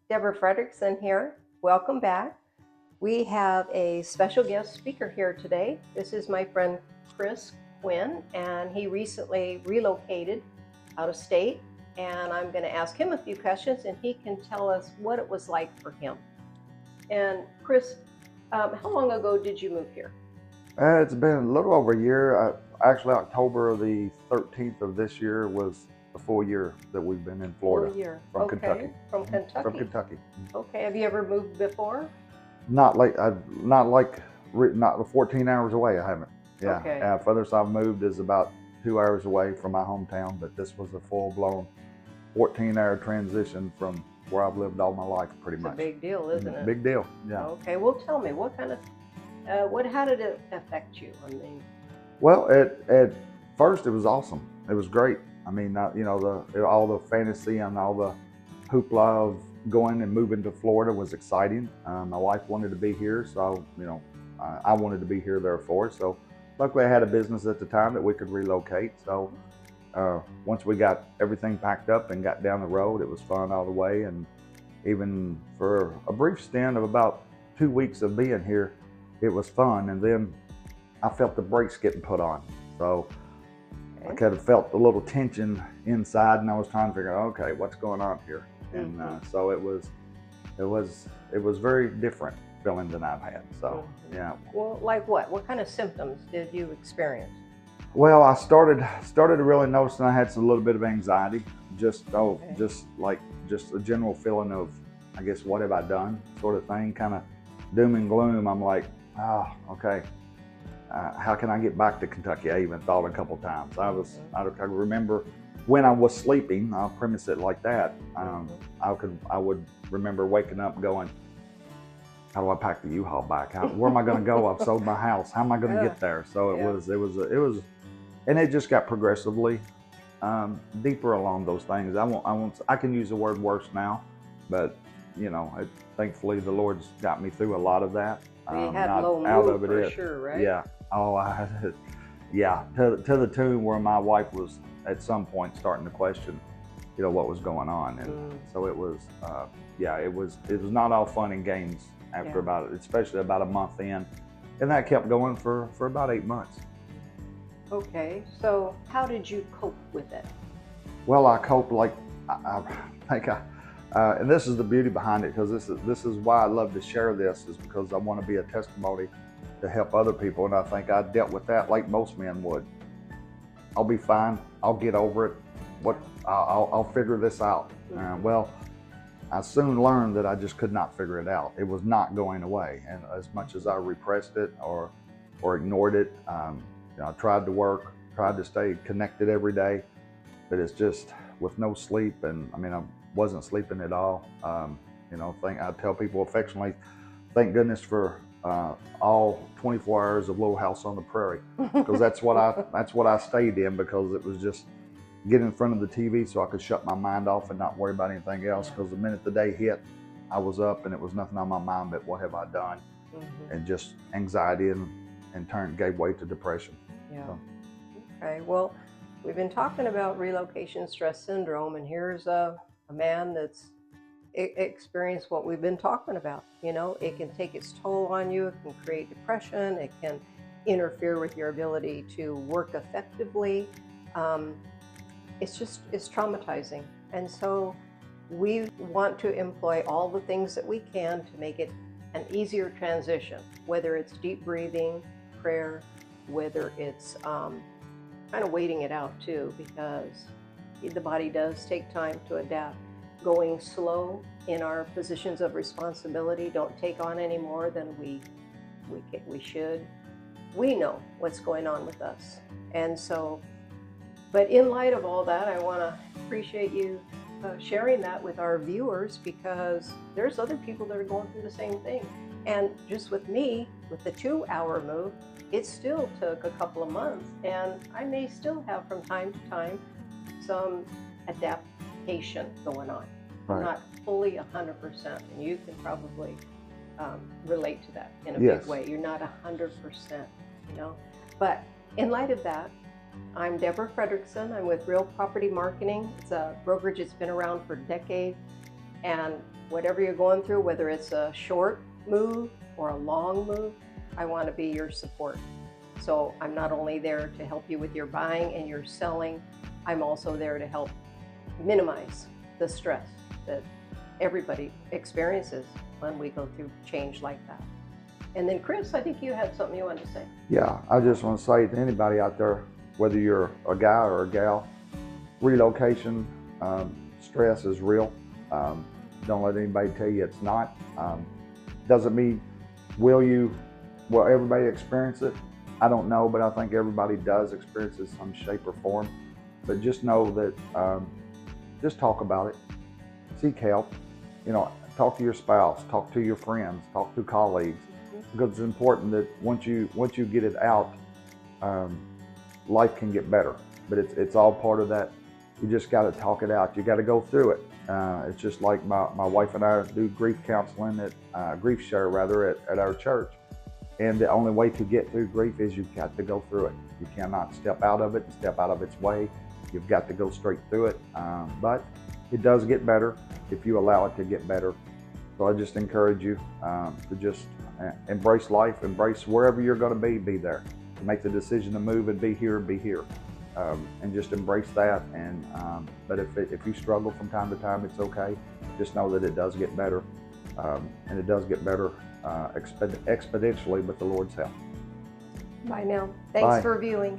Deborah Fredrickson here. Welcome back. We have a special guest speaker here today. This is my friend Chris Quinn, and he recently relocated out of state. And I'm going to ask him a few questions, and he can tell us what it was like for him. And Chris, how long ago did you move here? It's been a little over a year. Actually, October the 13th of this year was the full year that we've been in Florida. Full year. From Okay. Kentucky. From Kentucky. From Kentucky. Okay. Have you ever moved before? Not the 14 hours away. I haven't. Yeah. Okay. Furthest I've moved is about 2 hours away from my hometown, but this was a full-blown 14-hour transition from where I've lived all my life, pretty much. It's a big deal, isn't it? Big deal. Yeah. Okay. Well, tell me, what kind of how did it affect you? I mean, well, at first it was awesome. It was great. I mean, all the fantasy and all the hoopla of going and moving to Florida was exciting. My wife wanted to be here, so I wanted to be here therefore. So luckily I had a business at the time that we could relocate. So once we got everything packed up and got down the road, it was fun all the way. And even for a brief stint of about 2 weeks of being here, it was fun. And then I felt the brakes getting put on. So I kind of felt a little tension inside, and I was trying to figure out, okay, what's going on here? And so it was very different feeling than I've had. So yeah. Well, like what? What kind of symptoms did you experience? Well, I started to really notice I had a little bit of anxiety, just a general feeling of, I guess, what have I done, sort of thing, kind of doom and gloom. I'm like, okay. How can I get back to Kentucky? I even thought a couple times. I remember when I was sleeping, I'll premise it like that. I would remember waking up going, how do I pack the U-Haul back? Where am I going to go? I've sold my house. How am I going to get there? So it was, and it just got progressively deeper along those things. I can use the word worse now, but thankfully the Lord's got me through a lot of that. You had low mood for sure, right? Yeah. Oh, I had, yeah. To the tune where my wife was at some point starting to question, what was going on, and so it was, it was not all fun and games after especially about a month in, and that kept going for about 8 months. Okay, so how did you cope with it? Well, I coped like I think and this is the beauty behind it, because this is why I love to share this, is because I want to be a testimony to help other people. And I think I dealt with that like most men would. I'll be fine. I'll get over it. I'll figure this out. Well, I soon learned that I just could not figure it out. It was not going away. And as much as I repressed it or ignored it, I tried to work, tried to stay connected every day, but it's just with no sleep. And I mean, I wasn't sleeping at all. I tell people affectionately, thank goodness for all 24 hours of Little House on the Prairie, because that's what I stayed in, because it was just get in front of the TV so I could shut my mind off and not worry about anything else. Because the minute the day hit, I was up and it was nothing on my mind but what have I done, and just anxiety and gave way to depression. Yeah. So. Okay. Well, we've been talking about relocation stress syndrome, and here's a man that's experienced what we've been talking about. It can take its toll on you. It can create depression. It can interfere with your ability to work effectively. It's traumatizing. And so we want to employ all the things that we can to make it an easier transition, whether it's deep breathing, prayer, whether it's kind of waiting it out too, because the body does take time to adapt. Going slow in our positions of responsibility, don't take on any more than we should. We know what's going on with us. And so, but in light of all that, I want to appreciate you sharing that with our viewers, because there's other people that are going through the same thing. And just with me, with the 2-hour move, it still took a couple of months, and I may still have from time to time some adaptation going on. Right. Not fully 100%, and you can probably relate to that in a big way. You're not 100%, But in light of that, I'm Deborah Fredrickson. I'm with Real Property Marketing. It's a brokerage that's been around for decades, and whatever you're going through, whether it's a short move or a long move, I want to be your support. So I'm not only there to help you with your buying and your selling, I'm also there to help minimize the stress that everybody experiences when we go through change like that. And then Chris, I think you had something you wanted to say. Yeah, I just want to say to anybody out there, whether you're a guy or a gal, relocation stress is real. Don't let anybody tell you it's not. Doesn't mean will everybody experience it? I don't know, but I think everybody does experience it in some shape or form. But just know that just talk about it, seek help. Talk to your spouse, talk to your friends, talk to colleagues, because it's important that once you get it out, life can get better. But it's all part of that. You just got to talk it out. You got to go through it. It's just like my wife and I do grief counseling grief share at our church. And the only way to get through grief is you've got to go through it. You cannot step out of it and step out of its way. You've got to go straight through it. But it does get better if you allow it to get better. So I just encourage you to just embrace life, embrace wherever you're going to be there. To make the decision to move and be here, and just embrace that. But if you struggle from time to time, it's okay. Just know that it does get better, and it does get better exponentially with the Lord's help. Bye now. Thanks Bye. for viewing.